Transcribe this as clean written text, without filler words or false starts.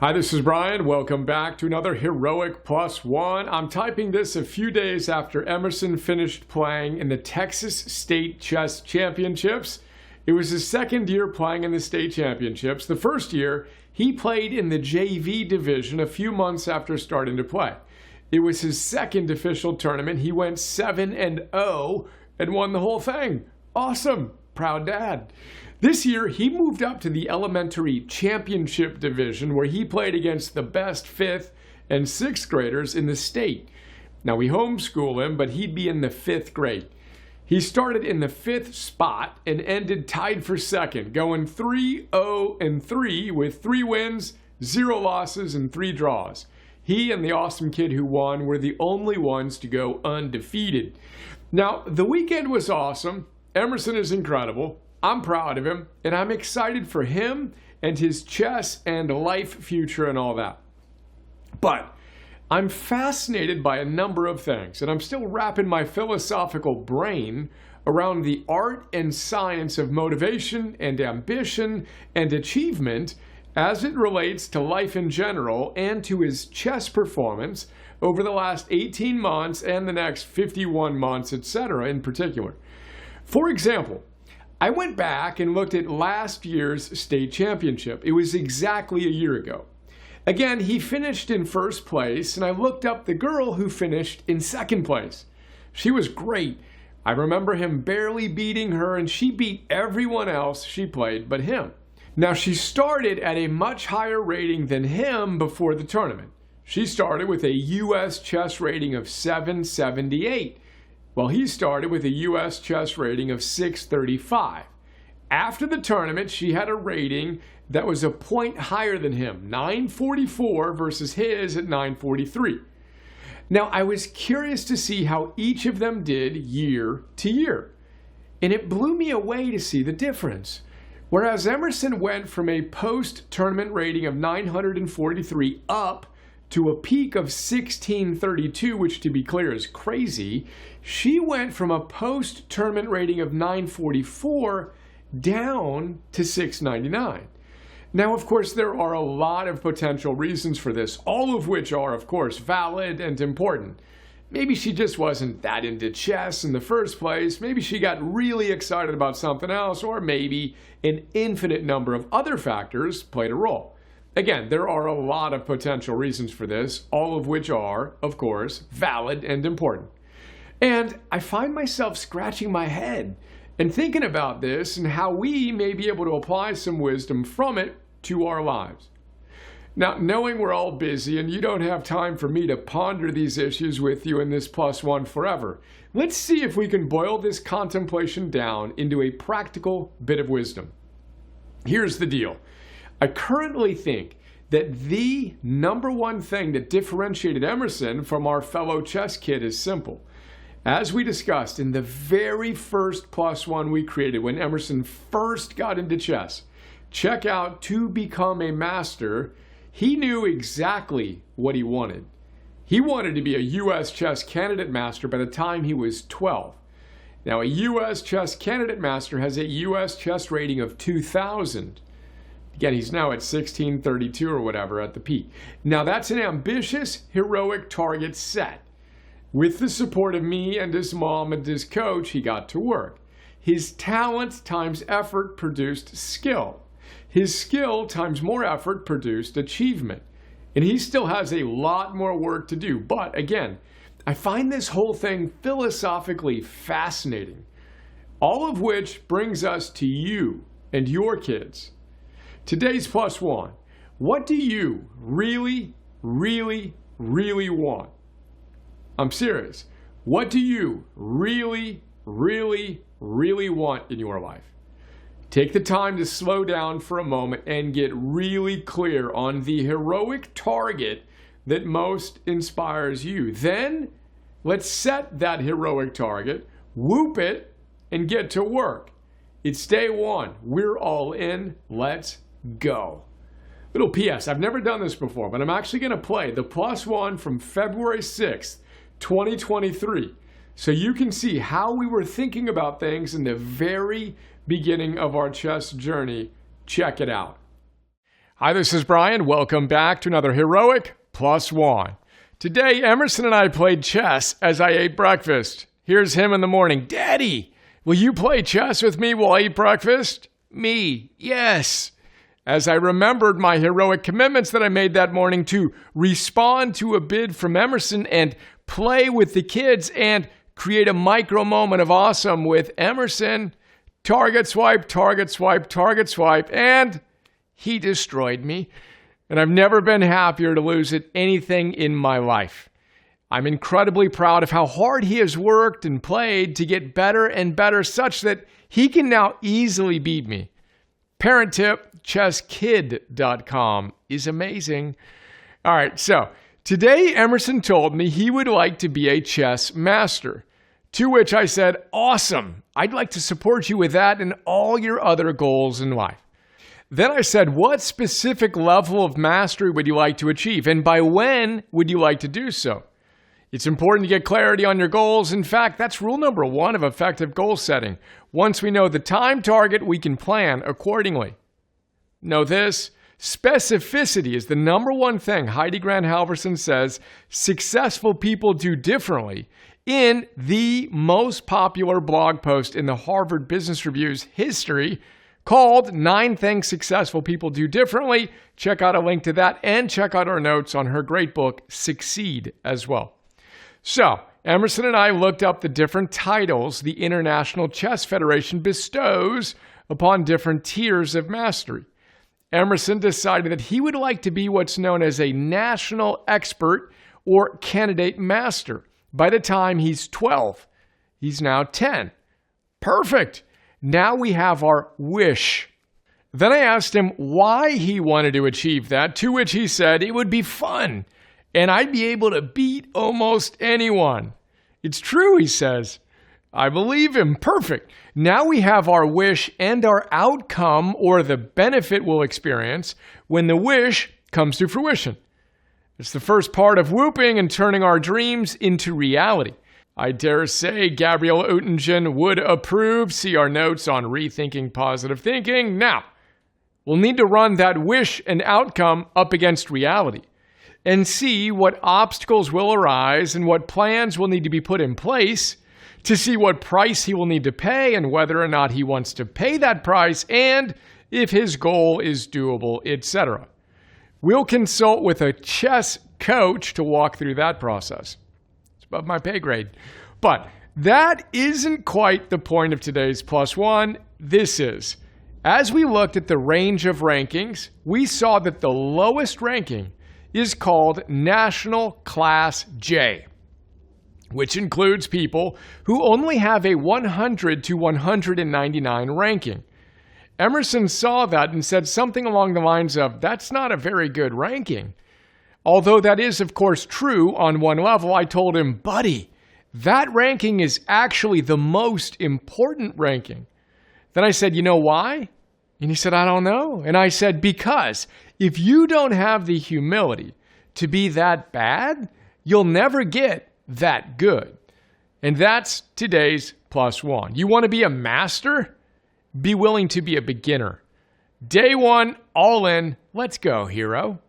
Hi, this is Brian. Welcome back to another Heroic Plus One. I'm typing this a few days after Emerson finished playing in the Texas State Chess Championships. It was his second year playing in the state championships. The first year, he played in the JV division a few months after starting to play. It was his second official tournament. He went 7-0 and won the whole thing. Awesome. Proud dad. This year, he moved up to the elementary championship division where he played against the best 5th and 6th graders in the state. Now, we homeschool him, but he'd be in the 5th grade. He started in the 5th spot and ended tied for second, going 3-0-3 with 3 wins, 0 losses, and 3 draws. He and the awesome kid who won were the only ones to go undefeated. Now, the weekend was awesome. Emerson is incredible. I'm proud of him, and I'm excited for him and his chess and life future and all that. But I'm fascinated by a number of things, and I'm still wrapping my philosophical brain around the art and science of motivation and ambition and achievement as it relates to life in general and to his chess performance over the last 18 months and the next 51 months, etc. in particular. For example, I went back and looked at last year's state championship. It was exactly a year ago. Again, he finished in first place, and I looked up the girl who finished in second place. She was great. I remember him barely beating her, and she beat everyone else she played but him. Now, she started at a much higher rating than him before the tournament. She started with a U.S. chess rating of 778. Well, he started with a U.S. chess rating of 635. After the tournament, she had a rating that was a point higher than him, 944 versus his at 943. Now, I was curious to see how each of them did year to year, and it blew me away to see the difference. Whereas Emerson went from a post-tournament rating of 943 up to a peak of 1632, which to be clear is crazy, she went from a post-tournament rating of 944 down to 699. Now, of course, there are a lot of potential reasons for this, all of which are, of course, valid and important. Maybe she just wasn't that into chess in the first place, maybe she got really excited about something else, or maybe an infinite number of other factors played a role. Again, there are a lot of potential reasons for this, all of which are, of course, valid and important. And I find myself scratching my head and thinking about this and how we may be able to apply some wisdom from it to our lives. Now, knowing we're all busy and you don't have time for me to ponder these issues with you in this plus one forever, let's see if we can boil this contemplation down into a practical bit of wisdom. Here's the deal. I currently think that the number one thing that differentiated Emerson from our fellow chess kid is simple. As we discussed in the very first plus one we created when Emerson first got into chess, check out To Become a Master, he knew exactly what he wanted. He wanted to be a U.S. chess candidate master by the time he was 12. Now, a U.S. chess candidate master has a U.S. chess rating of 2,000. Again, he's now at 1632 or whatever at the peak. Now, that's an ambitious, heroic target set. With the support of me and his mom and his coach, he got to work. His talent times effort produced skill. His skill times more effort produced achievement. And he still has a lot more work to do. But again, I find this whole thing philosophically fascinating. All of which brings us to you and your kids. Today's plus one. What do you really, really, really want? I'm serious. What do you really, really, really want in your life? Take the time to slow down for a moment and get really clear on the heroic target that most inspires you. Then, let's set that heroic target, whoop it, and get to work. It's day one. We're all in. Let's go. Little PS, I've never done this before, but I'm actually going to play the plus one from February 6th, 2023. So you can see how we were thinking about things in the very beginning of our chess journey. Check it out. Hi, this is Brian. Welcome back to another Heroic Plus One. Today, Emerson and I played chess as I ate breakfast. Here's him in the morning. Daddy, will you play chess with me while I eat breakfast? Me, yes. As I remembered my heroic commitments that I made that morning to respond to a bid from Emerson and play with the kids and create a micro moment of awesome with Emerson, target swipe, target swipe, target swipe, and he destroyed me. And I've never been happier to lose at anything in my life. I'm incredibly proud of how hard he has worked and played to get better and better such that he can now easily beat me. Parent tip, chesskid.com is amazing. All right, so today Emerson told me he would like to be a chess master. To which I said, awesome. I'd like to support you with that and all your other goals in life. Then I said, what specific level of mastery would you like to achieve? And by when would you like to do so? It's important to get clarity on your goals. In fact, that's rule number one of effective goal setting. Once we know the time target, we can plan accordingly. Know this, specificity is the number one thing Heidi Halvorson says successful people do differently in the most popular blog post in the Harvard Business Review's history, called 9 Things Successful People Do Differently. Check out a link to that and check out our notes on her great book, Succeed, as well. So, Emerson and I looked up the different titles the International Chess Federation bestows upon different tiers of mastery. Emerson decided that he would like to be what's known as a national expert or candidate master by the time he's 12. He's now 10. Perfect! Now we have our wish. Then I asked him why he wanted to achieve that, to which he said it would be fun, and I'd be able to beat almost anyone. It's true, he says. I believe him. Perfect. Now we have our wish and our outcome, or the benefit we'll experience, when the wish comes to fruition. It's the first part of whooping and turning our dreams into reality. I dare say Gabriel Oettingen would approve. See our notes on rethinking positive thinking. Now, we'll need to run that wish and outcome up against reality and see what obstacles will arise and what plans will need to be put in place to see what price he will need to pay and whether or not he wants to pay that price and if his goal is doable, etc. We'll consult with a chess coach to walk through that process. Above my pay grade. But that isn't quite the point of today's plus one. This is. As we looked at the range of rankings, we saw that the lowest ranking is called National Class J, which includes people who only have a 100 to 199 ranking. Emerson saw that and said something along the lines of, that's not a very good ranking. Although that is, of course, true on one level, I told him, buddy, that ranking is actually the most important ranking. Then I said, you know why? And he said, I don't know. And I said, because if you don't have the humility to be that bad, you'll never get that good. And that's today's plus one. You want to be a master? Be willing to be a beginner. Day one, all in. Let's go, hero.